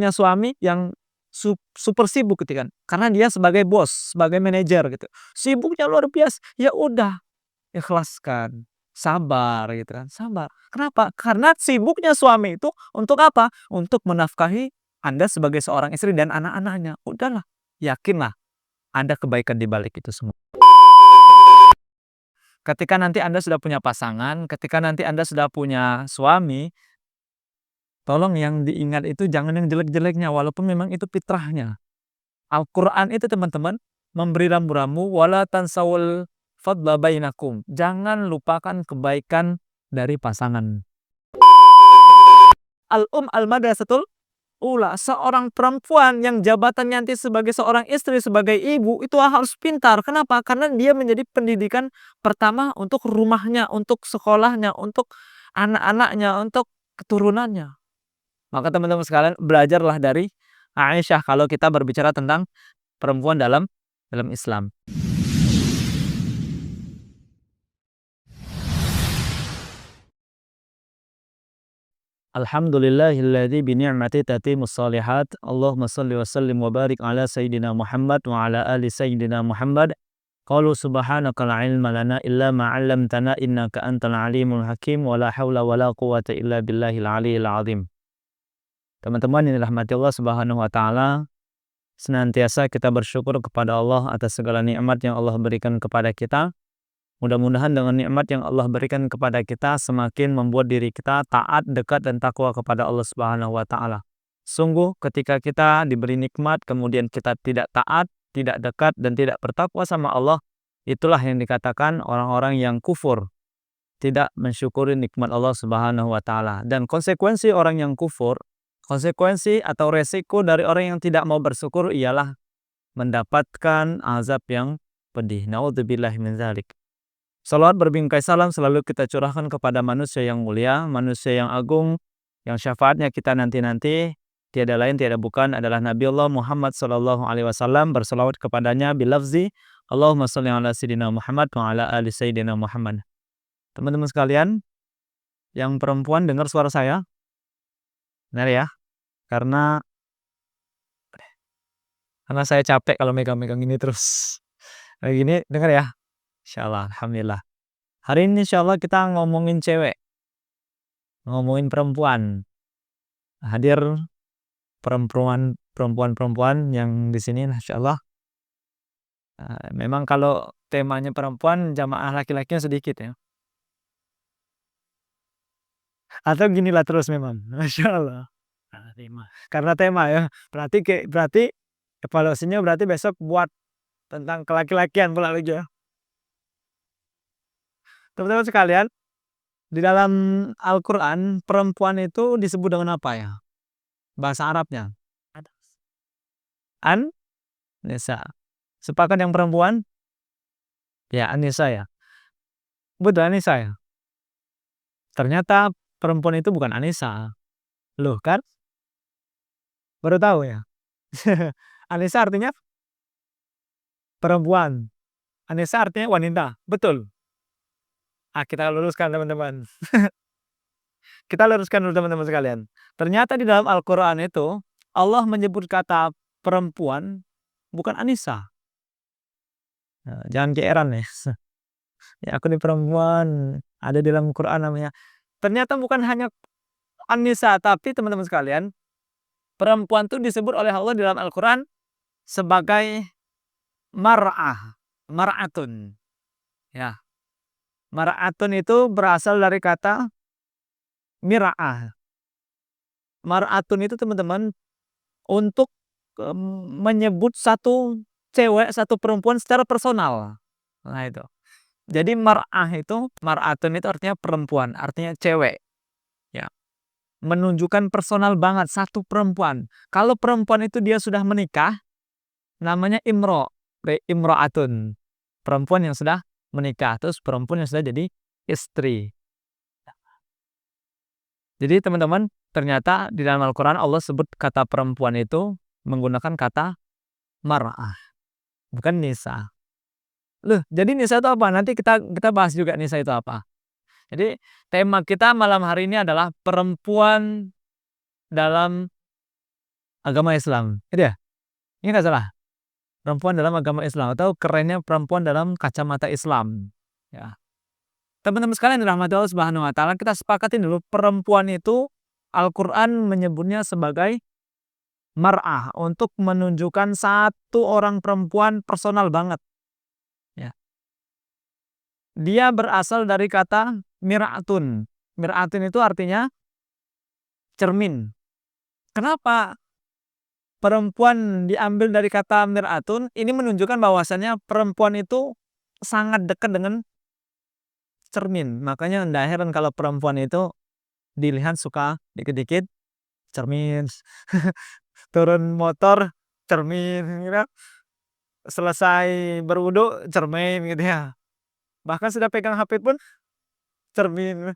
Punya suami yang super sibuk gitu kan, karena dia sebagai bos, sebagai manajer gitu, sibuknya luar biasa, ya udah ikhlaskan, sabar gitu kan, sabar. Kenapa? Karena sibuknya suami itu untuk apa? Untuk menafkahi Anda sebagai seorang istri dan anak-anaknya. Udahlah, yakinlah ada kebaikan di balik itu semua. Ketika nanti Anda sudah punya pasangan, ketika nanti Anda sudah punya suami, tolong yang diingat itu jangan yang jelek-jeleknya, walaupun memang itu fitrahnya. Al-Quran itu teman-teman memberi rambu-rambu wala tansawul fadla bainakum. Jangan lupakan kebaikan dari pasangan. Al-madrasatul ula, seorang perempuan yang jabatannya nanti sebagai seorang istri, sebagai ibu, itu harus pintar. Kenapa? Karena dia menjadi pendidikan pertama untuk rumahnya, untuk sekolahnya, untuk anak-anaknya, untuk keturunannya. Maka teman-teman sekalian, belajarlah dari Aisyah kalau kita berbicara tentang perempuan dalam Islam. Alhamdulillahilladzi bi ni'mati tatimmus shalihat. Allahumma shalli wa sallim wa barik ala sayyidina Muhammad wa ala ali sayyidina Muhammad. Qalu subhanaka la ilma lana illa ma 'allamtana innaka antal alimul hakim wa la haula wa la quwwata illa billahil aliyil azim. Teman-teman yang dirahmati Allah Subhanahu wa taala, senantiasa kita bersyukur kepada Allah atas segala nikmat yang Allah berikan kepada kita. Mudah-mudahan dengan nikmat yang Allah berikan kepada kita semakin membuat diri kita taat, dekat, dan takwa kepada Allah Subhanahu wa taala. Sungguh ketika kita diberi nikmat kemudian kita tidak taat, tidak dekat, dan tidak bertakwa sama Allah, itulah yang dikatakan orang-orang yang kufur, tidak mensyukuri nikmat Allah Subhanahu wa taala. Dan konsekuensi orang yang kufur, konsekuensi atau resiko dari orang yang tidak mau bersyukur ialah mendapatkan azab yang pedih. Naudzubillahi min dzalik. Salawat berbingkai salam selalu kita curahkan kepada manusia yang mulia, manusia yang agung, yang syafaatnya kita nanti-nanti tiada lain tiada bukan adalah Nabi Allah Muhammad sallallahu alaihi wasallam. Bersalawat kepadanya bilafzi Allahumma shalli ala sayyidina Muhammad wa ala ali sayyidina Muhammad. Teman-teman sekalian, yang perempuan dengar suara saya? Benar ya? Karena saya capek kalau megang-megang ini terus. Kayak gini dengar ya? Insyaallah, alhamdulillah. Hari ini insyaallah kita ngomongin cewek, ngomongin perempuan. Hadir perempuan-perempuan yang di sini insyaallah. Memang kalau temanya perempuan, jamaah laki-lakinya sedikit ya. Atau ginilah terus memang, masyaallah. Karena tema ya. Berarti evaluasinya berarti besok buat tentang kelaki-lakian pula lagi ya. Teman-teman sekalian, di dalam Al-Quran perempuan itu disebut dengan apa ya? Bahasa Arabnya An-Nisa. Sepakat yang perempuan? Ya, An-Nisa ya. Betul, An-Nisa ya. Ternyata perempuan itu bukan Anissa. Loh kan? Baru tahu ya. Anissa artinya perempuan. Anissa artinya wanita. Betul. Kita luruskan teman-teman. Kita luruskan dulu teman-teman sekalian. Ternyata di dalam Al-Quran itu Allah menyebut kata perempuan bukan Anissa. Jangan keeran ya. Ya aku nih perempuan. Ada di dalam Quran namanya. Ternyata bukan hanya An-Nisa, tapi teman-teman sekalian, perempuan itu disebut oleh Allah di dalam Al-Quran sebagai mar'ah, mar'atun. Ya. Mar'atun itu berasal dari kata mira'ah. Mar'atun itu teman-teman untuk menyebut satu cewek, satu perempuan secara personal. Nah itu. Jadi mar'atun itu artinya perempuan, artinya cewek. Ya. Menunjukkan personal banget satu perempuan. Kalau perempuan itu dia sudah menikah, namanya imro'atun. Perempuan yang sudah menikah, terus perempuan yang sudah jadi istri. Jadi teman-teman, ternyata di dalam Al-Quran Allah sebut kata perempuan itu menggunakan kata mar'ah, bukan nisa. Loh, jadi nisa itu apa? Nanti kita bahas juga nisa itu apa. Jadi tema kita malam hari ini adalah perempuan dalam agama Islam. Itu ya? Ini nggak salah? Perempuan dalam agama Islam atau kerennya perempuan dalam kacamata Islam. Ya. Teman-teman sekalian dirahmati Allah Subhanahu wa taala, kita sepakatin dulu perempuan itu Al-Qur'an menyebutnya sebagai mar'ah untuk menunjukkan satu orang perempuan personal banget. Ya. Dia berasal dari kata mir'atun. Mir'atun itu artinya cermin. Kenapa perempuan diambil dari kata mir'atun? Ini menunjukkan bahwasannya perempuan itu sangat dekat dengan cermin. Makanya nggak heran kalau perempuan itu dilihat suka dikit-dikit cermin. Turun motor cermin gitu. Selesai berwudu cermin gitu ya. Bahkan sudah pegang HP pun cermin,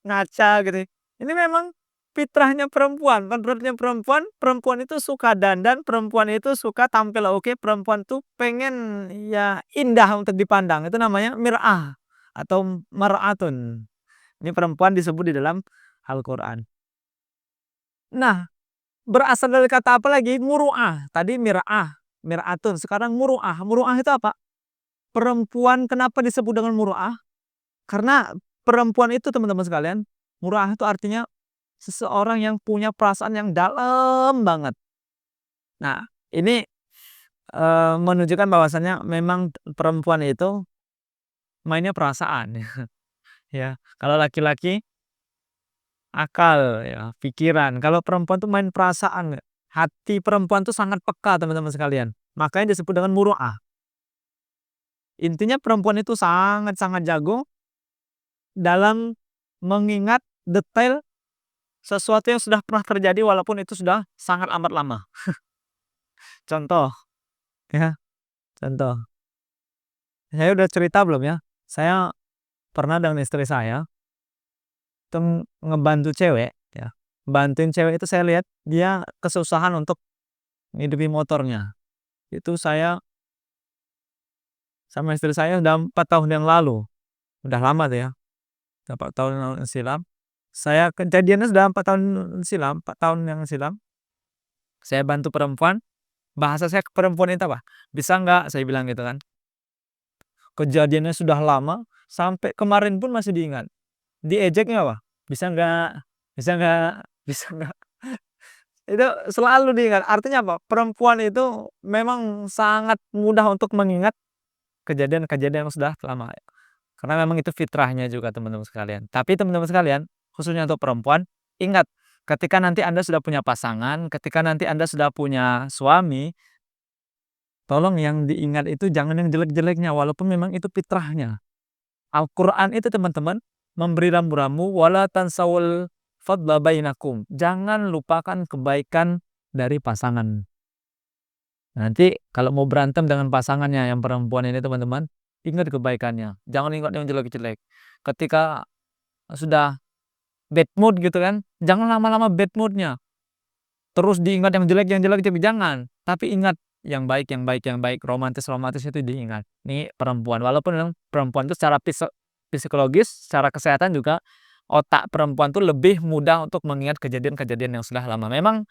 ngaca gitu. Ini memang fitrahnya perempuan. Menurutnya perempuan, perempuan itu suka dandan, perempuan itu suka tampil oke, perempuan tuh pengen ya indah untuk dipandang. Itu namanya mir'ah atau mar'atun. Ini perempuan disebut di dalam Al-Qur'an. Nah, berasal dari kata apa lagi? Muru'ah. Tadi mir'ah, mir'atun. Sekarang muru'ah. Muru'ah itu apa? Perempuan kenapa disebut dengan muru'ah? Karena perempuan itu teman-teman sekalian, muru'ah itu artinya seseorang yang punya perasaan yang dalam banget. Nah, ini menunjukkan bahwasannya memang perempuan itu mainnya perasaan. Ya. Kalau laki-laki akal ya, pikiran. Kalau perempuan tuh main perasaan. Hati perempuan tuh sangat peka teman-teman sekalian. Makanya disebut dengan muru'ah. Intinya perempuan itu sangat-sangat jago dalam mengingat detail sesuatu yang sudah pernah terjadi walaupun itu sudah sangat amat lama. Contoh, ya, contoh. Saya udah cerita belum ya? Saya pernah dengan istri saya itu ngebantu cewek, ya. Bantuin cewek itu saya lihat dia kesusahan untuk ngidupi motornya. Itu saya sama istri saya udah 4 tahun yang lalu. Udah lama tuh ya. Udah 4 tahun yang silam. Saya kejadiannya sudah 4 tahun silam, 4 tahun yang silam. Saya bantu perempuan, bahasa saya ke perempuan itu apa? "Bisa nggak?" Saya bilang gitu kan. Kejadiannya sudah lama, sampai kemarin pun masih diingat. Diejeknya apa? "Bisa nggak? Bisa nggak? Bisa nggak?" Itu selalu diingat. Artinya apa? Perempuan itu memang sangat mudah untuk mengingat kejadian-kejadian yang sudah lama. Karena memang itu fitrahnya juga teman-teman sekalian. Tapi teman-teman sekalian, khususnya untuk perempuan, ingat ketika nanti Anda sudah punya pasangan, ketika nanti Anda sudah punya suami, tolong yang diingat itu jangan yang jelek-jeleknya walaupun memang itu fitrahnya. Al-Qur'an itu teman-teman memberi rambu-rambu wala tansawul fadla bainakum. Jangan lupakan kebaikan dari pasangan. Nanti kalau mau berantem dengan pasangannya yang perempuan ini teman-teman, ingat kebaikannya. Jangan ingat yang jelek-jelek. Ketika sudah bad mood gitu kan, jangan lama-lama bad moodnya. Terus diingat yang jelek, jangan. Tapi ingat yang baik, yang baik, yang baik. Romantis-romantis itu diingat. Ini perempuan. Walaupun memang perempuan itu secara psikologis, secara kesehatan juga otak perempuan itu lebih mudah untuk mengingat kejadian-kejadian yang sudah lama. Memang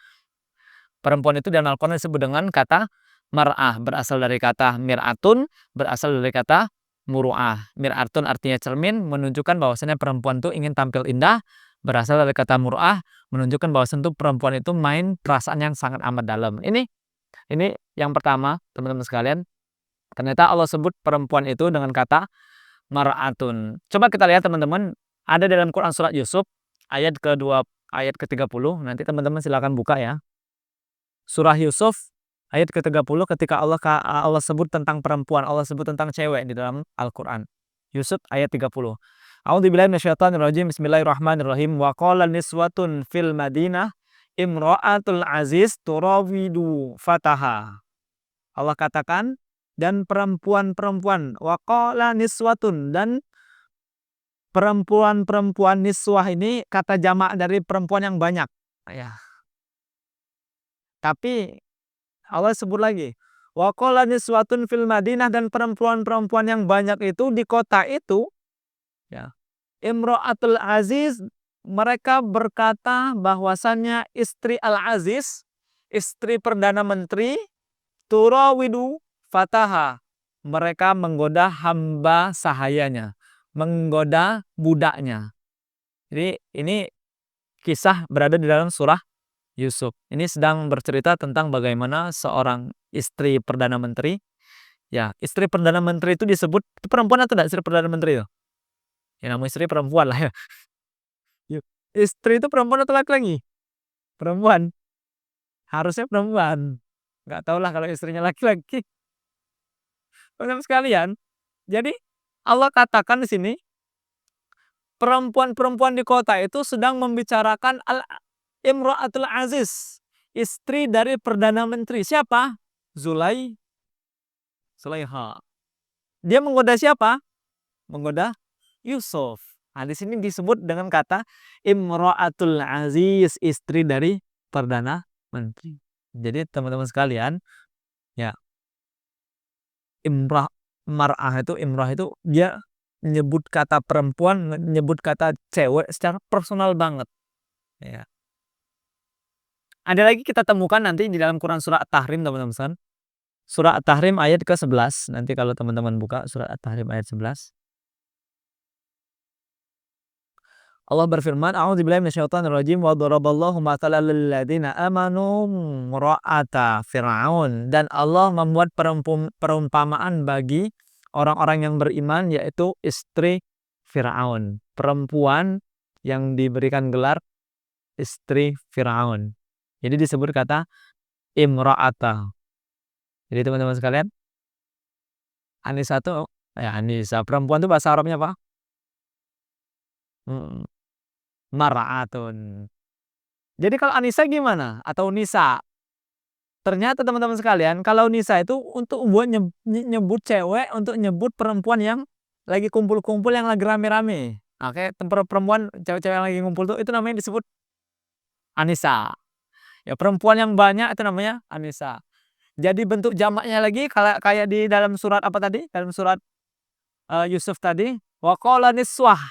perempuan itu dalam Al-Qur'an disebut dengan kata mar'ah, berasal dari kata mir'atun, berasal dari kata muru'ah. Mir'atun artinya cermin, menunjukkan bahwasanya perempuan itu ingin tampil indah, berasal dari kata muru'ah, menunjukkan bahwasanya perempuan itu main perasaan yang sangat amat dalam. Ini yang pertama, teman-teman sekalian. Ternyata Allah sebut perempuan itu dengan kata mar'atun. Coba kita lihat teman-teman, ada dalam Quran surat Yusuf ayat kedua, ayat ke-30. Nanti teman-teman silakan buka ya. Surah Yusuf ayat ke-30 ketika Allah sebut tentang perempuan, Allah sebut tentang cewek di dalam Al-Qur'an. Yusuf ayat 30. A'udzubillahi minasyaitonirrajim. Bismillahirrahmanirrahim. Wa qala niswatun fil Madinah imra'atul aziz turawidu fataha. Allah katakan dan perempuan-perempuan, wa qala niswatun, dan perempuan-perempuan, niswah ini kata jamak dari perempuan yang banyak. Ya. Tapi Allah sebut lagi, wa qala niswatun fil Madinah, dan perempuan-perempuan yang banyak itu di kota itu, ya. Imra'atul Aziz, mereka berkata bahwasannya istri Al-Aziz, istri Perdana Menteri turawidu fataha. Mereka menggoda hamba sahayanya, menggoda budaknya. Jadi ini kisah berada di dalam surah Yusuf. Ini sedang bercerita tentang bagaimana seorang istri Perdana Menteri. Ya, istri Perdana Menteri itu disebut itu perempuan atau tidak istri Perdana Menteri itu? Ya namanya istri perempuan lah ya. Istri itu perempuan atau laki-laki? Perempuan. Harusnya perempuan. Nggak tahu lah kalau istrinya laki-laki. Teman-teman sekalian, jadi Allah katakan di sini perempuan-perempuan di kota itu sedang membicarakan Imra'atul Aziz, istri dari Perdana Menteri. Siapa? Zulaiha. Dia menggoda siapa? Menggoda Yusuf. Nah, di sini disebut dengan kata Imra'atul Aziz, istri dari Perdana Menteri. Jadi teman-teman sekalian, ya, imrah itu dia nyebut kata perempuan, nyebut kata cewek secara personal banget. Ya. Ada lagi kita temukan nanti di dalam Quran surah At-Tahrim, teman-teman. Surah At-Tahrim ayat ke-11. Nanti kalau teman-teman buka surah At-Tahrim ayat 11. Allah berfirman, A'udzubillahi minasyaitonirrajim wa daraballahu mathalan lil ladzina amanu imra'ata fir'aun, dan Allah membuat perumpamaan bagi orang-orang yang beriman, yaitu istri Firaun, perempuan yang diberikan gelar istri Firaun. Jadi disebut kata imra'ata. Jadi teman-teman sekalian, Anisa itu ya Anisa, perempuan itu bahasa Arabnya apa? Hmm, Mar'atun. Jadi kalau Anisa gimana? Atau Nisa? Ternyata teman-teman sekalian, kalau Nisa itu untuk buat nyebut cewek, untuk nyebut perempuan yang lagi kumpul-kumpul, yang lagi rame-rame. Nah, kayak perempuan, cewek-cewek yang lagi ngumpul tuh, itu namanya disebut Anisa. Ya, perempuan yang banyak itu namanya Anisa. Jadi bentuk jamaknya lagi kayak di dalam surat apa tadi? Dalam surat Yusuf tadi, wa qala niswah.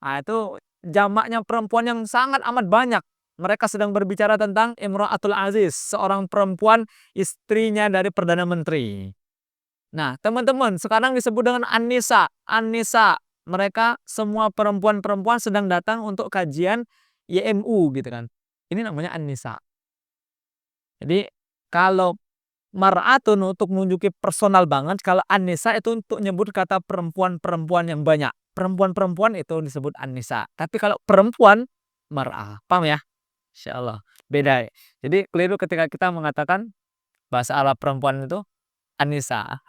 Nah, itu jamaknya perempuan yang sangat amat banyak. Mereka sedang berbicara tentang Imra'atul Aziz, seorang perempuan istrinya dari Perdana Menteri. Nah, teman-teman, sekarang disebut dengan An-Nisa. An-Nisa, mereka semua perempuan-perempuan sedang datang untuk kajian YMU gitu kan. Ini namanya An-Nisa. Jadi kalau Mar'atun untuk menunjuki personal banget, kalau An-Nisa itu untuk nyebut kata perempuan-perempuan yang banyak. Perempuan-perempuan itu disebut An-Nisa. Tapi kalau perempuan, Mar'ah. Paham ya? Insya Allah. Beda. Jadi keliru ketika kita mengatakan bahasa Arab perempuan itu An-Nisa.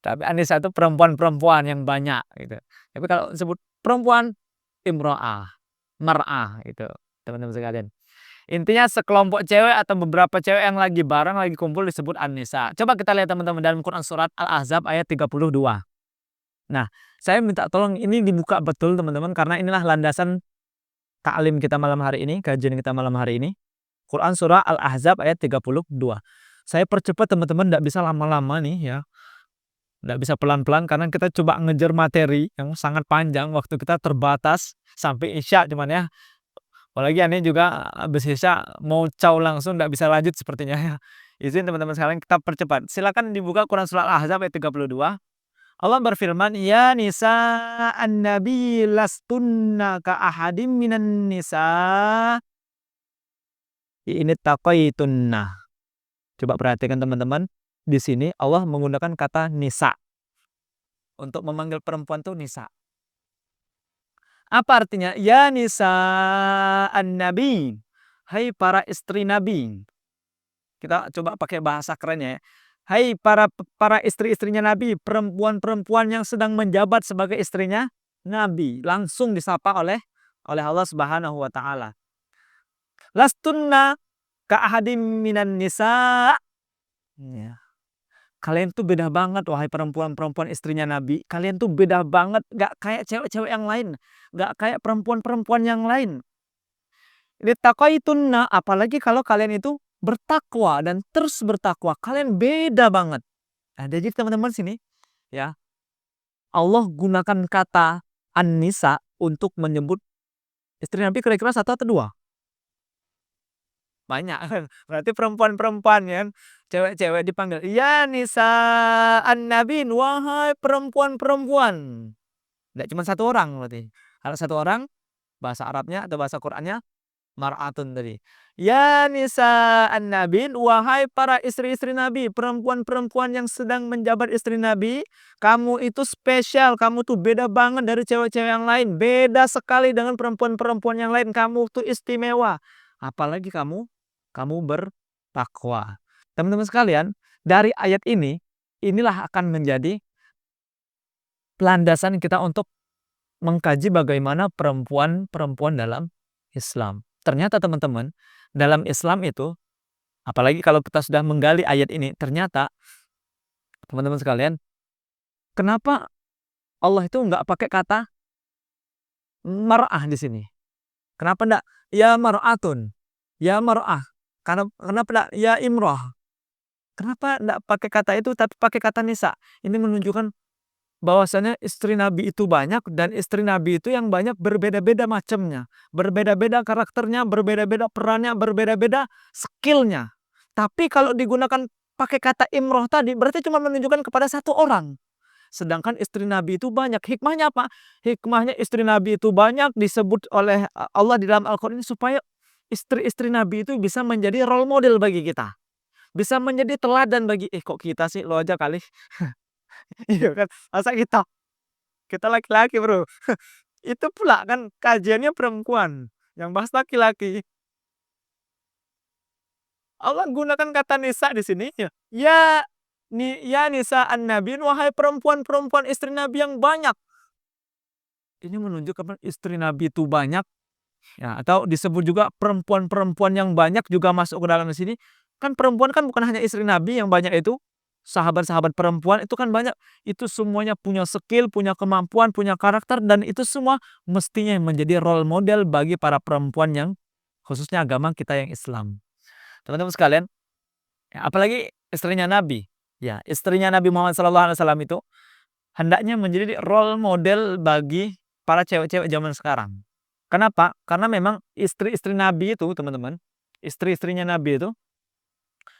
Tapi An-Nisa itu perempuan-perempuan yang banyak gitu. Tapi kalau disebut perempuan, Imro'ah, Mar'ah itu, teman-teman sekalian. Intinya sekelompok cewek atau beberapa cewek yang lagi bareng, lagi kumpul disebut An-Nisa. Coba kita lihat teman-teman dalam Quran surat Al-Ahzab ayat 32. Nah, saya minta tolong ini dibuka betul teman-teman, karena inilah landasan taklim kita malam hari ini, kajian kita malam hari ini. Quran surah Al-Ahzab ayat 32. Saya percepat teman-teman, tidak bisa lama-lama nih ya. Tidak bisa pelan-pelan karena kita coba ngejar materi yang sangat panjang, waktu kita terbatas sampai Isya cuman ya. Apalagi aneh juga habis Isya mau caw langsung, tidak bisa lanjut sepertinya ya. Izin teman-teman sekalian kita percepat. Silakan dibuka Quran surah Al-Ahzab ayat 32. Allah berfirman, ya nisa an-nabi lastunna ka ahadim minan nisa ini taqaitunna. Coba perhatikan teman-teman, di sini Allah menggunakan kata nisa. Untuk memanggil perempuan tuh nisa. Apa artinya? Ya nisa an-nabi. Hai para istri Nabi. Kita coba pakai bahasa kerennya ya. Hai para istri-istrinya Nabi, perempuan-perempuan yang sedang menjabat sebagai istrinya Nabi. Langsung disapa oleh Allah Subhanahu wa taala. Lastunna ka ahadim minan nisa. Ya. Kalian tuh beda banget, wahai perempuan-perempuan istrinya Nabi. Kalian tuh beda banget, gak kayak cewek-cewek yang lain, gak kayak perempuan-perempuan yang lain. Littaqaitunna, apalagi kalau kalian itu bertakwa dan terus bertakwa, kalian beda banget. Nah, jadi teman-teman sini, ya, Allah gunakan kata An-Nisa untuk menyebut istri Nabi kira-kira satu atau dua? banyak kan. Berarti perempuan-perempuan ya kan, cewek-cewek dipanggil, "Ya nisa an-nabiin, wahai perempuan-perempuan." Nggak cuma satu orang berarti. Kalau satu orang, bahasa Arabnya atau bahasa Qur'annya mar'atun tadi. Ya nisa an-nabiin, wahai para istri-istri Nabi, perempuan-perempuan yang sedang menjabat istri Nabi, kamu itu spesial, kamu tuh beda banget dari cewek-cewek yang lain, beda sekali dengan perempuan-perempuan yang lain, kamu tuh istimewa. Apalagi kamu bertakwa. Teman-teman sekalian, dari ayat ini, inilah akan menjadi landasan kita untuk mengkaji bagaimana perempuan-perempuan dalam Islam. Ternyata teman-teman, dalam Islam itu, apalagi kalau kita sudah menggali ayat ini, ternyata teman-teman sekalian, kenapa Allah itu nggak pakai kata mar'ah di sini? Kenapa enggak ya mar'atun, ya mar'ah? Kenapa enggak ya imroh? Kenapa enggak pakai kata itu tapi pakai kata nisa? Ini menunjukkan bahwasanya istri Nabi itu banyak dan istri Nabi itu yang banyak berbeda-beda macamnya, berbeda-beda karakternya, berbeda-beda perannya, berbeda-beda skillnya. Tapi kalau digunakan pakai kata imroh tadi berarti cuma menunjukkan kepada satu orang. Sedangkan istri Nabi itu banyak. Hikmahnya apa? Hikmahnya istri Nabi itu banyak disebut oleh Allah di dalam Al-Quran ini supaya istri-istri Nabi itu bisa menjadi role model bagi kita. Bisa menjadi teladan bagi, kok kita sih, lo aja kali. Iya kan? Masa kita laki-laki, Bro. Itu pula kan kajiannya perempuan, yang bahas laki-laki. Allah gunakan kata nisa di sini ya. Ya nisa an-nabiin, wahai perempuan-perempuan istri Nabi yang banyak. Ini menunjukkan istri Nabi itu banyak ya, atau disebut juga perempuan-perempuan yang banyak juga masuk ke dalam sini. Kan perempuan kan bukan hanya istri Nabi yang banyak itu, sahabat-sahabat perempuan itu kan banyak. Itu semuanya punya skill, punya kemampuan, punya karakter dan itu semua mestinya menjadi role model bagi para perempuan yang khususnya agama kita yang Islam. Teman-teman sekalian, ya, apalagi istrinya Nabi. Ya, istrinya Nabi Muhammad SAW itu hendaknya menjadi role model bagi para cewek-cewek zaman sekarang. Kenapa? Karena memang istri-istri Nabi itu, teman-teman, istri-istrinya Nabi itu,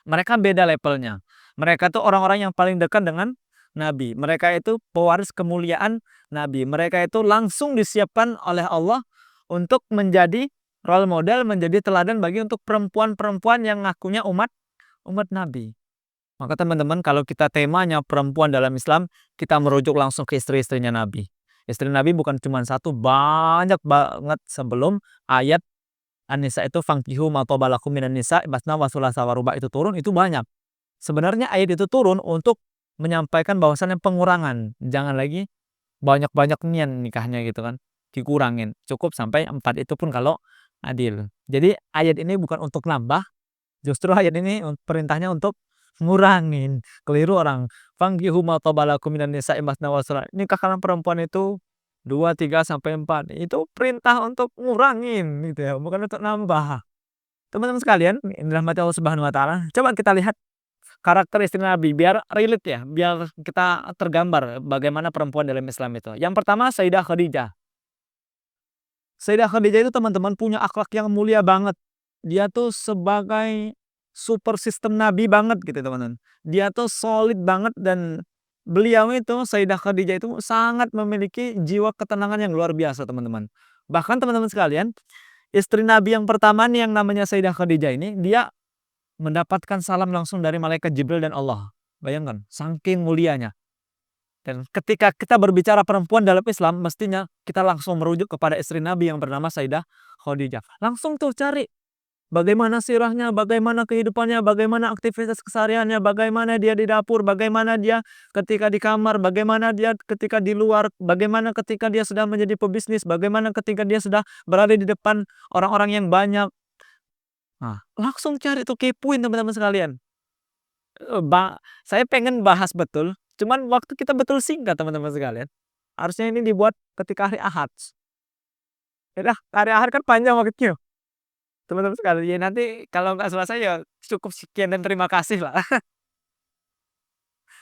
mereka beda levelnya. Mereka tuh orang-orang yang paling dekat dengan Nabi. Mereka itu pewaris kemuliaan Nabi. Mereka itu langsung disiapkan oleh Allah untuk menjadi role model, menjadi teladan bagi untuk perempuan-perempuan yang ngakunya umat Nabi. Maka teman-teman, kalau kita temanya perempuan dalam Islam, kita merujuk langsung ke istri-istrinya Nabi. Istri Nabi bukan cuma satu, banyak banget sebelum ayat An-Nisa itu fangkihu ma thaba lakum minan nisa masna wa thulatsa wa ruba' itu turun, itu banyak. Sebenarnya ayat itu turun untuk menyampaikan bahwasannya pengurangan. Jangan lagi banyak-banyak nian nikahnya gitu kan. Dikurangin. Cukup sampai 4 itu pun kalau adil. Jadi ayat ini bukan untuk nambah, justru ayat ini perintahnya untuk ngurangin. Keliru orang. Fangkihu ma thaba lakum minan nisa'i masna wa thulatsa. Nikahkan perempuan itu 2 3 sampai 4. Itu perintah untuk ngurangin gitu ya, bukan untuk nambah. Teman-teman sekalian, yang dirahmati Allah Subhanahu wa taala, coba kita lihat karakter istri Nabi biar relate ya, biar kita tergambar bagaimana perempuan dalam Islam itu. Yang pertama Sayyidah Khadijah. Sayyidah Khadijah itu teman-teman punya akhlak yang mulia banget. Dia tuh sebagai super sistem Nabi banget gitu teman-teman. Dia tuh solid banget dan beliau itu Sayyidah Khadijah itu sangat memiliki jiwa ketenangan yang luar biasa teman-teman. Bahkan teman-teman sekalian, istri Nabi yang pertama nih yang namanya Sayyidah Khadijah ini, dia mendapatkan salam langsung dari malaikat Jibril dan Allah. Bayangkan, saking mulianya. Dan ketika kita berbicara perempuan dalam Islam, mestinya kita langsung merujuk kepada istri Nabi yang bernama Sayyidah Khadijah. Langsung tuh cari bagaimana sirahnya, bagaimana kehidupannya, bagaimana aktivitas kesehariannya, bagaimana dia di dapur, bagaimana dia ketika di kamar, bagaimana dia ketika di luar, bagaimana ketika dia sudah menjadi pebisnis, bagaimana ketika dia sudah berada di depan orang-orang yang banyak. Nah, langsung cari tuh, kepoin teman-teman sekalian. Saya pengen bahas betul, cuman waktu kita betul singkat teman-teman sekalian. Harusnya ini dibuat ketika hari Ahad. Ya dah, hari Ahad kan panjang waktunya. Teman-teman sekalian, ya nanti kalau nggak selesai ya cukup sekian dan terima kasih lah.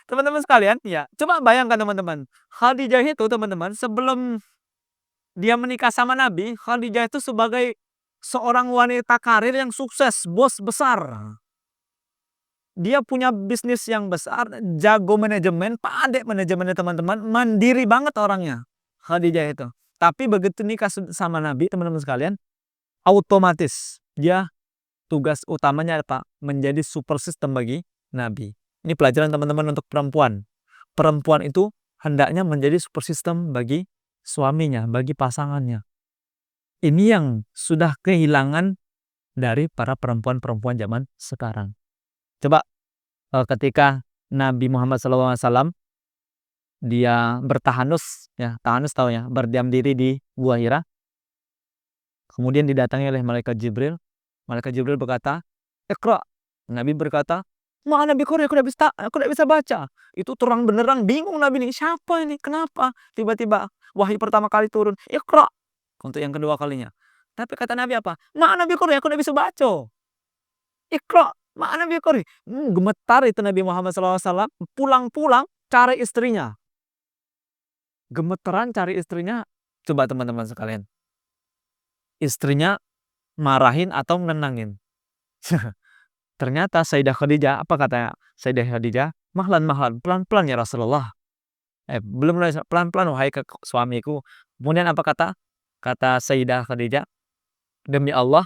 Teman-teman sekalian, ya coba bayangkan teman-teman. Khadijah itu teman-teman sebelum dia menikah sama Nabi, Khadijah itu sebagai seorang wanita karir yang sukses, bos besar. Dia punya bisnis yang besar, jago manajemen, pandai manajemennya teman-teman, mandiri banget orangnya, Khadijah itu. Tapi begitu nikah sama Nabi, teman-teman sekalian, otomatis dia tugas utamanya apa? Menjadi super system bagi Nabi. Ini pelajaran teman-teman untuk perempuan. Perempuan itu hendaknya menjadi super system bagi suaminya, bagi pasangannya. Ini yang sudah kehilangan dari para perempuan-perempuan zaman sekarang. Coba ketika Nabi Muhammad SAW dia bertahanus, ya tahanus tahu ya, berdiam diri di Gua Hira. Kemudian didatangi oleh malaikat Jibril. Malaikat Jibril berkata, "Iqra." Nabi berkata, "Ma Nabi Qur'an, aku tidak bisa baca." Itu terang benerang bingung Nabi ini, siapa ini? Kenapa tiba-tiba wahyu pertama kali turun, "Iqra." Untuk yang kedua kalinya. Tapi kata Nabi apa? "Ma Nabi Qur'an, aku tidak bisa baca." "Iqra." Ma Nabi Qur'an. Gemetar itu Nabi Muhammad SAW, pulang-pulang cari istrinya. Gemeteran cari istrinya. Coba teman-teman sekalian. Istrinya marahin atau nenangin. Ternyata Sayyidah Khadijah, apa kata Sayyidah Khadijah? Mahlan, mahlan, pelan-pelan ya Rasulullah. Belum pelan-pelan wahai suamiku. Kemudian apa kata Sayyidah Khadijah? Demi Allah,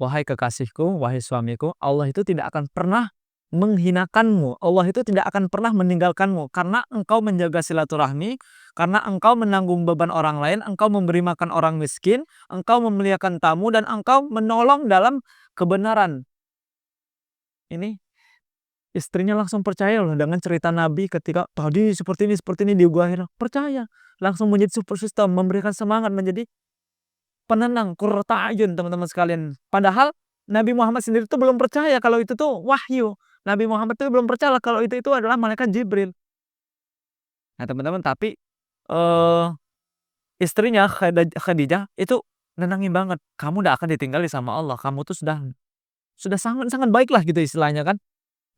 wahai kekasihku, wahai suamiku, Allah itu tidak akan pernah menghinakanmu. Allah itu tidak akan pernah meninggalkanmu karena engkau menjaga silaturahmi, karena engkau menanggung beban orang lain, engkau memberi makan orang miskin, engkau memuliakan tamu, dan engkau menolong dalam kebenaran. Ini istrinya langsung percaya loh dengan cerita Nabi ketika tadi seperti ini di Gua Hira. Percaya, langsung menjadi super system, memberikan semangat, menjadi penenang, qurrata ayun teman-teman sekalian. Padahal Nabi Muhammad sendiri itu belum percaya kalau itu tuh wahyu. Nabi Muhammad itu belum percaya kalau itu adalah malaikat Jibril. Nah, teman-teman, tapi eh istrinya Khadijah itu nenangin banget. Kamu tidak akan ditinggali sama Allah. Kamu tuh sudah sangat sangat baik lah gitu istilahnya kan.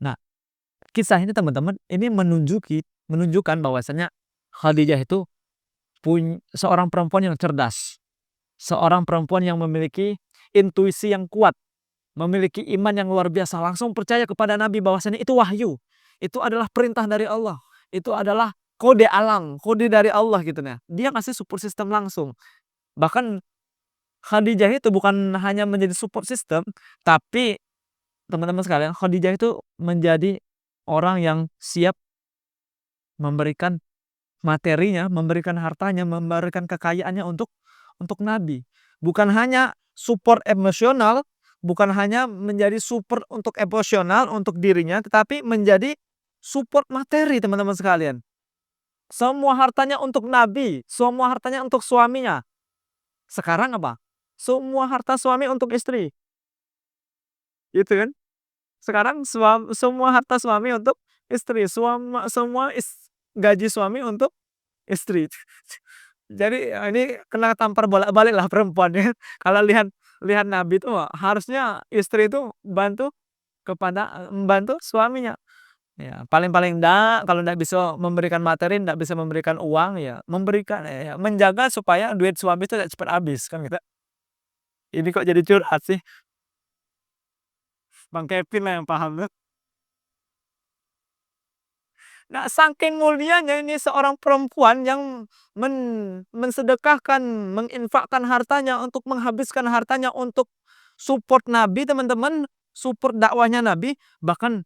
Nah, kisah ini teman-teman ini menunjukkan bahwasanya Khadijah itu seorang perempuan yang cerdas, seorang perempuan yang memiliki intuisi yang kuat, memiliki iman yang luar biasa, langsung percaya kepada Nabi bahwasanya itu wahyu, itu adalah perintah dari Allah, itu adalah kode alam, kode dari Allah gitu ya. Dia ngasih support system langsung. Bahkan Khadijah itu bukan hanya menjadi support system, tapi teman-teman sekalian, Khadijah itu menjadi orang yang siap memberikan materinya, memberikan hartanya, memberikan kekayaannya untuk Nabi. Bukan hanya support emosional, bukan hanya menjadi support untuk emosional untuk dirinya, tetapi menjadi support materi teman-teman sekalian. Semua hartanya untuk Nabi, semua hartanya untuk suaminya. Sekarang apa? Semua harta suami untuk istri. Gitu kan? Sekarang semua harta suami untuk istri, semua gaji suami untuk istri. Jadi ini kena tampar bolak-balik lah perempuannya. Kalau lihat lihat Nabi itu harusnya istri itu membantu suaminya. Ya, paling-paling kalau ndak bisa memberikan materi, ndak bisa memberikan uang, ya memberikan, ya, menjaga supaya duit suami itu tidak cepat habis kan gitu. Ini kok jadi curhat sih? Bang Kevin lah yang paham tuh. Nah, saking mulianya ini seorang perempuan yang mensedekahkan, menginfakkan hartanya untuk menghabiskan hartanya untuk support Nabi, teman-teman, support dakwahnya Nabi, bahkan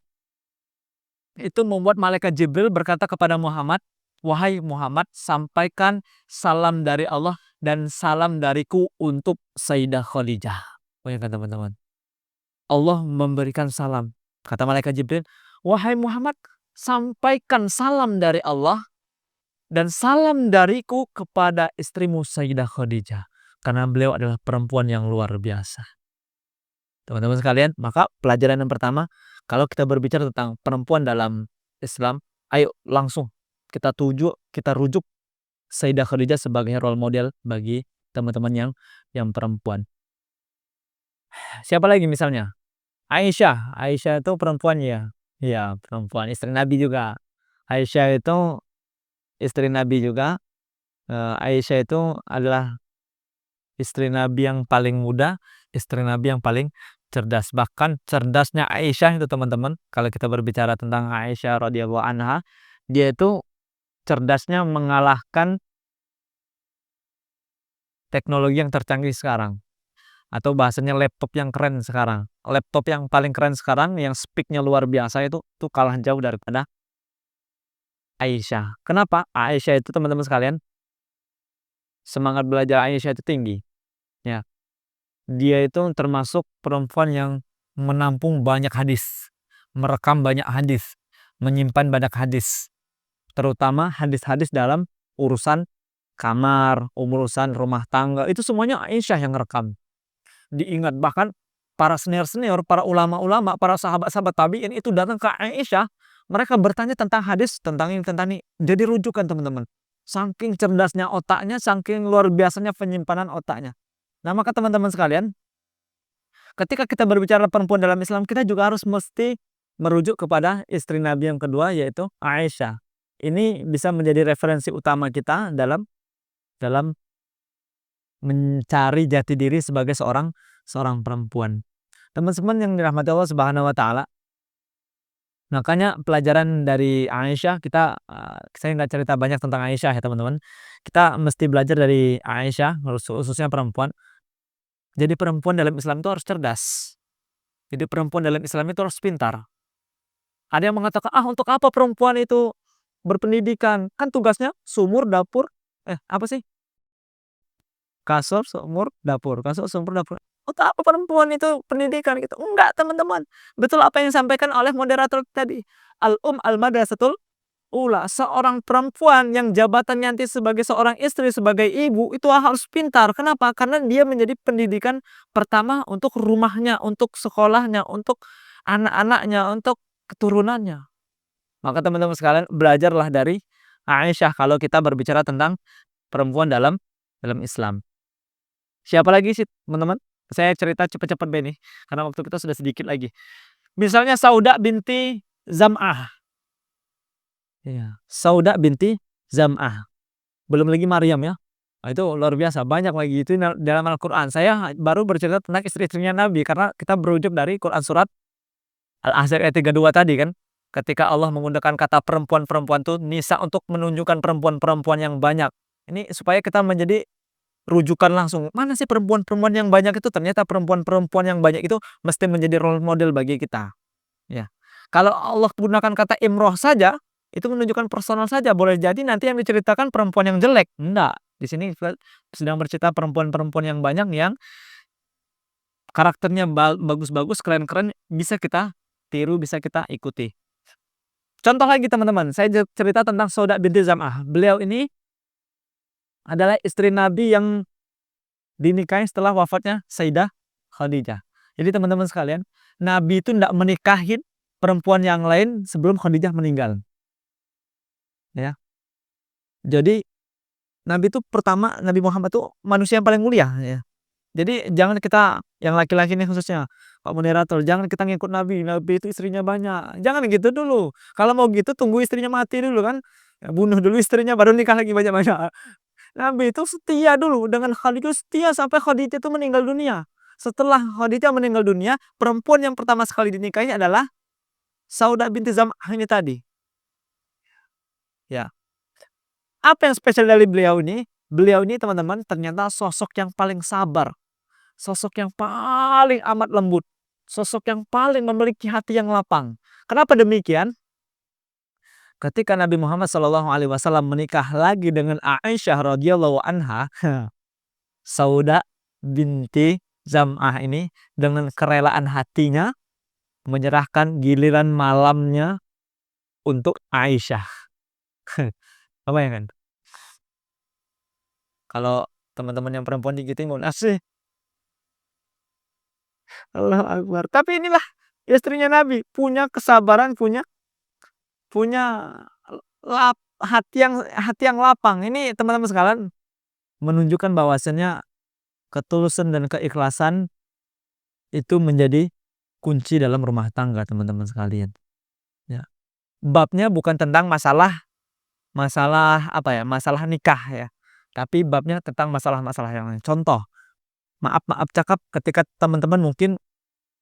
itu membuat malaikat Jibril berkata kepada Muhammad, "Wahai Muhammad, sampaikan salam dari Allah dan salam dariku untuk Sayyidah Khadijah." Bayangkan teman-teman. Allah memberikan salam. Kata malaikat Jibril, "Wahai Muhammad, sampaikan salam dari Allah dan salam dariku kepada istrimu Sayyidah Khadijah." Karena beliau adalah perempuan yang luar biasa. Teman-teman sekalian, maka pelajaran yang pertama, kalau kita berbicara tentang perempuan dalam Islam, ayo langsung kita rujuk Sayyidah Khadijah sebagai role model bagi teman-teman yang perempuan. Siapa lagi misalnya? Aisyah. Aisyah itu perempuan ya. Ya, perempuan, istri Nabi juga. Aisyah itu istri Nabi juga. Aisyah itu adalah Istri Nabi yang paling muda, istri Nabi yang paling cerdas. Bahkan cerdasnya Aisyah itu teman-teman, kalau kita berbicara tentang Aisyah radhiyallahu anha, dia itu cerdasnya mengalahkan teknologi yang tercanggih sekarang. Atau bahasanya laptop yang keren sekarang. Laptop yang paling keren sekarang, yang speaknya luar biasa itu kalah jauh daripada Aisyah. Kenapa? Aisyah itu teman-teman sekalian, semangat belajar Aisyah itu tinggi. Ya, dia itu termasuk perempuan yang menampung banyak hadis, merekam banyak hadis, menyimpan banyak hadis, terutama hadis-hadis dalam urusan kamar, urusan rumah tangga, itu semuanya Aisyah yang rekam. Diingat bahkan para senior-senior, para ulama-ulama, para sahabat-sahabat tabi'in itu datang ke Aisyah, mereka bertanya tentang hadis, tentang ini, tentang ini. Jadi rujukan teman-teman. Saking cerdasnya otaknya, saking luar biasanya penyimpanan otaknya. Nah, maka teman-teman sekalian, ketika kita berbicara perempuan dalam Islam, kita juga harus mesti merujuk kepada istri Nabi yang kedua, yaitu Aisyah. Ini bisa menjadi referensi utama kita dalam dalam mencari jati diri sebagai seorang seorang perempuan. Teman-teman yang dirahmati Allah Subhanahu wa taala, makanya pelajaran dari Aisyah kita, saya nggak cerita banyak tentang Aisyah ya teman-teman. Kita mesti belajar dari Aisyah, khususnya perempuan. Jadi perempuan dalam Islam itu harus cerdas. Jadi perempuan dalam Islam itu harus pintar. Ada yang mengatakan, "Ah, untuk apa perempuan itu berpendidikan? Kan tugasnya sumur, dapur, apa sih? Kasur, sumur, dapur, kasur, sumur, dapur. Untuk apa perempuan itu pendidikan gitu?" Enggak, teman-teman. Betul apa yang disampaikan oleh moderator tadi. Al-madrasatul ula. Seorang perempuan yang jabatannya nanti sebagai seorang istri, sebagai ibu, itu harus pintar. Kenapa? Karena dia menjadi pendidikan pertama untuk rumahnya, untuk sekolahnya, untuk anak-anaknya, untuk keturunannya. Maka teman-teman sekalian, belajarlah dari Aisyah kalau kita berbicara tentang perempuan dalam dalam Islam. Siapa lagi sih teman-teman? Saya cerita cepat-cepat deh nih, karena waktu kita sudah sedikit lagi. Misalnya Sauda binti Zam'ah. Iya, Sauda binti Zam'ah. Belum lagi Maryam ya. Nah, itu luar biasa, banyak lagi itu dalam Al-Qur'an. Saya baru bercerita tentang istri-istrinya Nabi karena kita berujuk dari Quran surat Al-Ahzab ayat 32 tadi kan. Ketika Allah menggunakan kata perempuan-perempuan itu nisa untuk menunjukkan perempuan-perempuan yang banyak. Ini supaya kita menjadi rujukan langsung. Mana sih perempuan-perempuan yang banyak itu? Ternyata perempuan-perempuan yang banyak itu mesti menjadi role model bagi kita. Ya. Kalau Allah gunakan kata imroh saja, itu menunjukkan personal saja. Boleh jadi nanti yang diceritakan perempuan yang jelek. Enggak. Di sini sedang bercerita perempuan-perempuan yang banyak yang karakternya bagus-bagus, keren-keren, bisa kita tiru, bisa kita ikuti. Contoh lagi teman-teman, saya cerita tentang Sauda binti Zam'ah. Beliau ini adalah istri Nabi yang dinikahi setelah wafatnya Sayyidah Khadijah. Jadi teman-teman sekalian, Nabi itu tidak menikahin perempuan yang lain sebelum Khadijah meninggal. Ya. Jadi Nabi itu pertama, Nabi Muhammad itu manusia yang paling mulia ya. Jadi jangan kita yang laki-laki ini khususnya, Pak moderator, jangan kita ngikut Nabi, Nabi itu istrinya banyak. Jangan gitu dulu. Kalau mau gitu tunggu istrinya mati dulu kan. Ya, bunuh dulu istrinya baru nikah lagi banyak-banyak. Nabi itu setia dulu dengan Khadijah, setia sampai Khadijah itu meninggal dunia. Setelah Khadijah meninggal dunia, perempuan yang pertama sekali dinikahi adalah Sauda binti Zam'ah ini tadi. Ya. Apa yang spesial dari beliau ini? Beliau ini teman-teman ternyata sosok yang paling sabar, sosok yang paling amat lembut, sosok yang paling memiliki hati yang lapang. Kenapa demikian? Ketika Nabi Muhammad SAW menikah lagi dengan Aisyah radhiyallahu anha, Sauda binti Zam'ah ini dengan kerelaan hatinya menyerahkan giliran malamnya untuk Aisyah. Kebayang kan? Kalau teman-teman yang perempuan digituin mau nasi. Allahu Akbar. Tapi inilah istrinya Nabi, punya kesabaran, punya punya hati yang lapang. Ini teman-teman sekalian menunjukkan bahwasannya ketulusan dan keikhlasan itu menjadi kunci dalam rumah tangga teman-teman sekalian. Ya. Babnya bukan tentang masalah masalah apa ya, masalah nikah ya. Tapi babnya tentang masalah-masalah yang lain. Contoh, Maaf-maaf cakap ketika teman-teman mungkin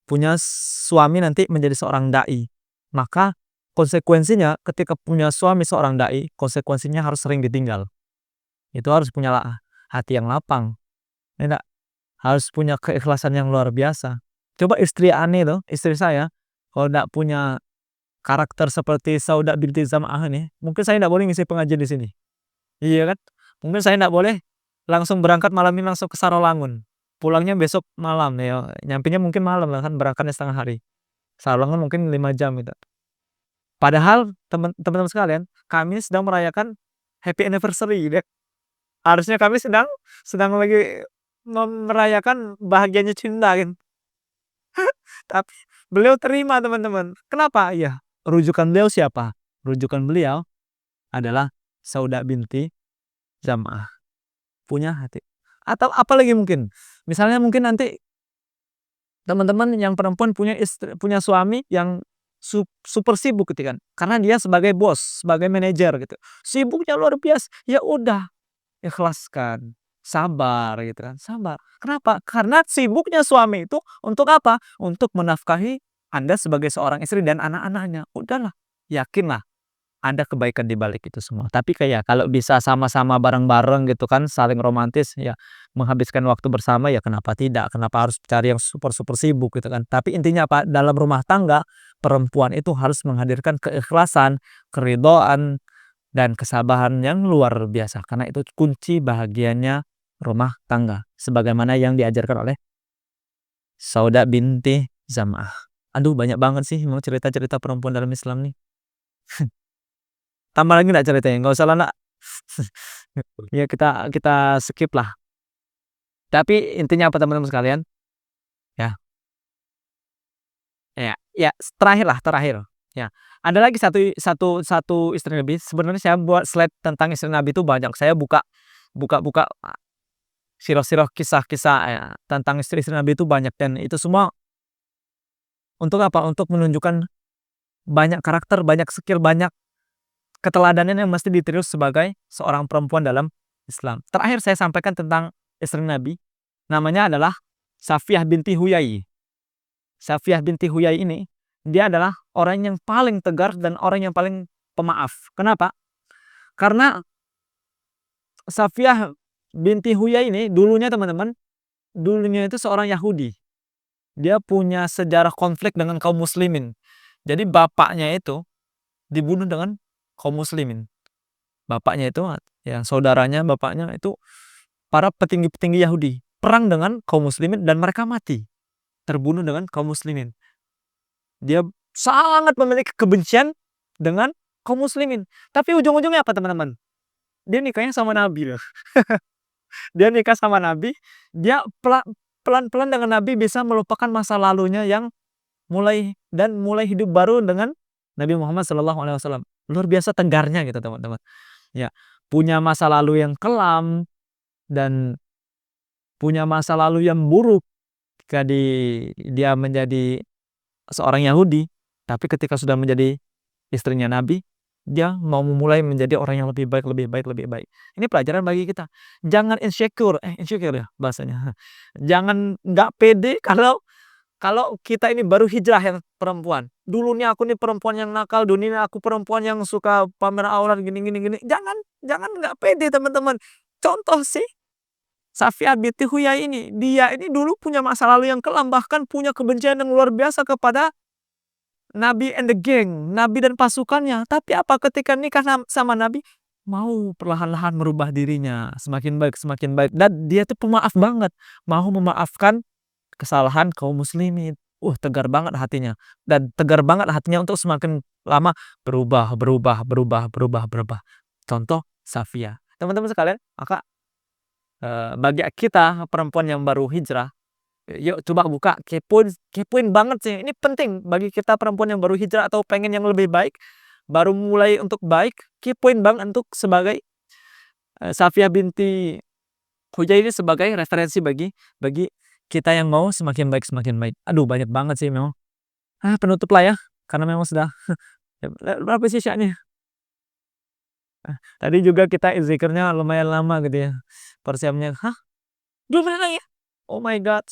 punya suami nanti menjadi seorang dai, maka konsekuensinya ketika punya suami seorang dai, konsekuensinya harus sering ditinggal. Itu harus punya hati yang lapang, ya ndak? Harus punya keikhlasan yang luar biasa. Coba istri aneh tuh, istri saya, kalau ndak punya karakter seperti Saudah binti Zam'ah ini, mungkin saya ndak boleh ngisi pengajian di sini. Iya kan? Mungkin saya ndak boleh langsung berangkat malam ini langsung ke Sarolangun. Pulangnya besok malam ya, nyampenya mungkin malam lah kan berangkatnya setengah hari. Sarolangun mungkin 5 jam gitu. Padahal teman-teman sekalian, kami sedang merayakan happy anniversary ya. Harusnya kami sedang sedang lagi merayakan bahagianya cinta kan. Tapi beliau terima teman-teman. Kenapa? Ya, rujukan beliau siapa? Rujukan beliau adalah Saudah binti Zam'ah. Punya hati. Atau apalagi mungkin, misalnya mungkin nanti teman-teman yang perempuan punya suami yang super sibuk gitu kan. Karena dia sebagai bos, sebagai manajer gitu. Sibuknya luar biasa. Ya udah, ikhlaskan, sabar gitu kan, sabar. Kenapa? Karena sibuknya suami itu untuk apa? Untuk menafkahi Anda sebagai seorang istri dan anak-anaknya. Udahlah, yakinlah ada kebaikan di balik itu semua. Tapi kayak kalau bisa sama-sama bareng-bareng gitu kan, saling romantis, ya menghabiskan waktu bersama ya kenapa tidak? Kenapa harus cari yang super-super sibuk gitu kan? Tapi intinya apa? Dalam rumah tangga, perempuan itu harus menghadirkan keikhlasan, keridhaan, dan kesabaran yang luar biasa. Karena itu kunci bahagianya rumah tangga. Sebagaimana yang diajarkan oleh Saudah binti Zam'ah. Aduh banyak banget sih mau cerita-cerita perempuan dalam Islam nih. Tambah lagi nggak ceritanya? Nggak usah lah, Nak. Ya kita kita skip lah. Tapi intinya apa teman-teman sekalian? Ya, ya, ya, terakhir lah, terakhir. Ya, ada lagi satu satu satu istri Nabi. Sebenarnya saya buat slide tentang istri Nabi itu banyak. Saya buka buka buka sirah-sirah kisah-kisah tentang istri-istri Nabi itu banyak dan itu semua untuk apa? Untuk menunjukkan banyak karakter, banyak skill, banyak keteladanan yang mesti ditiru sebagai seorang perempuan dalam Islam. Terakhir saya sampaikan tentang istri Nabi, namanya adalah Safiyah binti Huyai. Safiyah binti Huyai ini, dia adalah orang yang paling tegar dan orang yang paling pemaaf. Kenapa? Karena Safiyah binti Huyai ini dulunya teman-teman, dulunya itu seorang Yahudi. Dia punya sejarah konflik dengan kaum muslimin. Jadi bapaknya itu dibunuh dengan kaum muslimin. Bapaknya itu, ya saudaranya bapaknya itu para petinggi-petinggi Yahudi. Perang dengan kaum muslimin dan mereka mati. Terbunuh dengan kaum muslimin. Dia sangat memiliki kebencian dengan kaum muslimin. Tapi ujung-ujungnya apa teman-teman? Dia nikahnya sama Nabi loh. Dia nikah sama Nabi, dia pelan-pelan dengan Nabi bisa melupakan masa lalunya yang mulai hidup baru dengan Nabi Muhammad SAW. Luar biasa tegarnya gitu teman-teman. Ya, punya masa lalu yang kelam dan punya masa lalu yang buruk ketika dia menjadi seorang Yahudi, tapi ketika sudah menjadi istrinya Nabi, dia mau memulai menjadi orang yang lebih baik, lebih baik, lebih baik. Ini pelajaran bagi kita. Jangan insecure ya bahasanya. Jangan nggak pede kalau kalau kita ini baru hijrah yang perempuan. Dulunya aku nih perempuan yang nakal, dunia aku perempuan yang suka pamer aurat gini gini gini. Jangan jangan nggak pede teman-teman. Contoh sih Safiyah binti Huyai ini, dia ini dulu punya masa lalu yang kelam, bahkan punya kebencian yang luar biasa kepada Nabi and the gang, Nabi dan pasukannya. Tapi apa ketika nikah sama Nabi, mau perlahan-lahan merubah dirinya, semakin baik. Dan dia tuh pemaaf banget, mau memaafkan kesalahan kaum muslimin. Tegar banget hatinya. Dan tegar banget hatinya untuk semakin lama berubah. Contoh Safiyah. Teman-teman sekalian, maka bagi kita perempuan yang baru hijrah, yuk coba buka, kepoin kepoin banget sih. Ini penting bagi kita perempuan yang baru hijrah atau pengen yang lebih baik, baru mulai untuk baik, kepoin banget untuk sebagai Safiyah binti Huyai ini sebagai referensi bagi bagi kita yang mau semakin baik semakin baik. Aduh banyak banget sih memang. Penutup lah ya, karena memang sudah berapa sih sisanya? Tadi juga kita zikirnya lumayan lama gitu ya. Persiapannya, 2 menit lagi ya? Oh my god.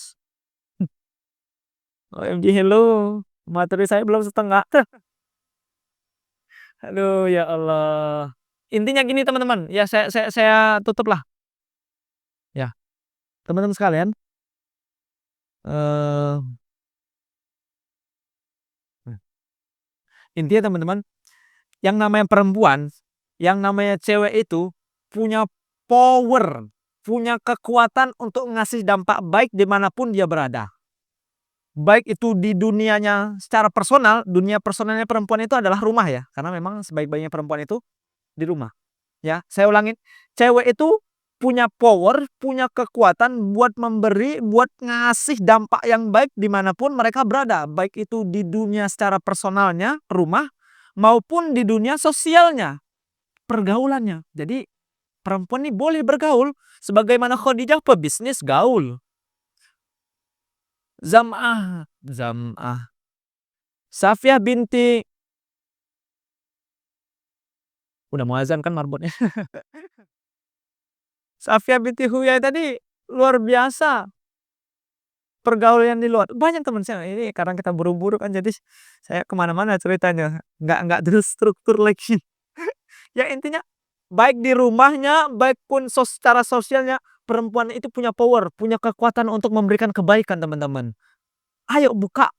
OMG, hello. Materi saya belum setengah. Aduh, ya Allah. Intinya gini teman-teman, ya saya tutup lah, ya. Teman-teman sekalian, eee, intinya teman-teman, yang namanya perempuan, yang namanya cewek itu punya power, punya kekuatan untuk ngasih dampak baik dimanapun dia berada. Baik itu di dunianya secara personal, dunia personalnya perempuan itu adalah rumah ya, karena memang sebaik-baiknya perempuan itu di rumah. Ya, saya ulangin, cewek itu punya power, punya kekuatan buat memberi, buat ngasih dampak yang baik dimanapun mereka berada, baik itu di dunia secara personalnya, rumah, maupun di dunia sosialnya, pergaulannya. Jadi perempuan ini boleh bergaul, sebagaimana Khadijah pebisnis gaul. Zam'ah, Safiyah binti, udah mau azan kan marbotnya. Safiyah binti Huyai tadi luar biasa. Pergaulan di luar, banyak teman saya, ini karena kita buru-buru kan jadi saya kemana-mana ceritanya, nggak terstruktur lagi. Ya intinya, baik di rumahnya, baik pun secara sosialnya, perempuan itu punya power, punya kekuatan untuk memberikan kebaikan teman-teman. Ayo buka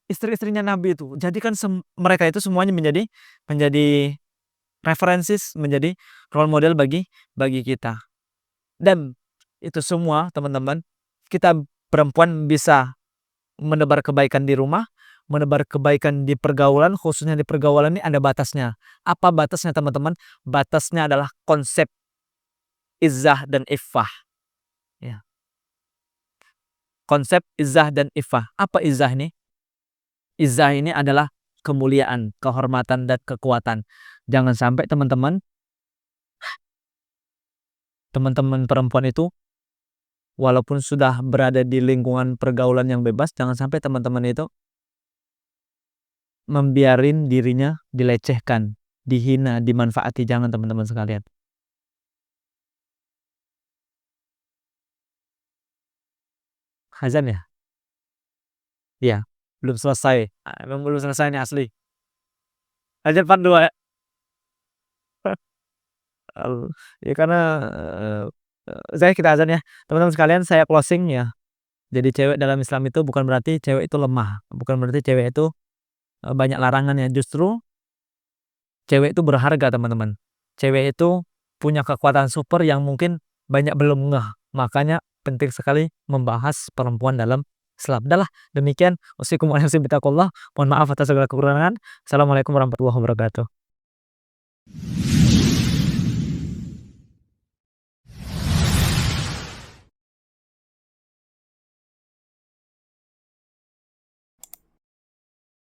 istri-istrinya Nabi itu, jadikan mereka itu semuanya menjadi menjadi referensis, menjadi role model bagi kita. Dan itu semua teman-teman, kita perempuan bisa menebar kebaikan di rumah, menebar kebaikan di pergaulan, khususnya di pergaulan ini ada batasnya. Apa batasnya teman-teman? Batasnya adalah konsep izzah dan iffah. Ya. Konsep izzah dan iffah. Apa izzah ini? Izzah ini adalah kemuliaan, kehormatan, dan kekuatan. Jangan sampai teman-teman perempuan itu walaupun sudah berada di lingkungan pergaulan yang bebas, jangan sampai teman-teman itu membiarin dirinya dilecehkan, dihina, dimanfaati, jangan teman-teman sekalian. Azan ya? Iya, belum selesai. Emang belum selesai nih asli. Azan part 2 ya? Ya karena, kita azan ya. Teman-teman sekalian, saya closing ya. Jadi cewek dalam Islam itu bukan berarti cewek itu lemah, bukan berarti cewek itu, banyak larangan ya, justru cewek itu berharga teman-teman. Cewek itu punya kekuatan super yang mungkin banyak belum ngeh. Makanya penting sekali membahas perempuan dalam Islam. Dah demikian. Wassalamualaikum warahmatullahi wabarakatuh. Mohon maaf atas segala kekurangan. Assalamualaikum warahmatullahi wabarakatuh.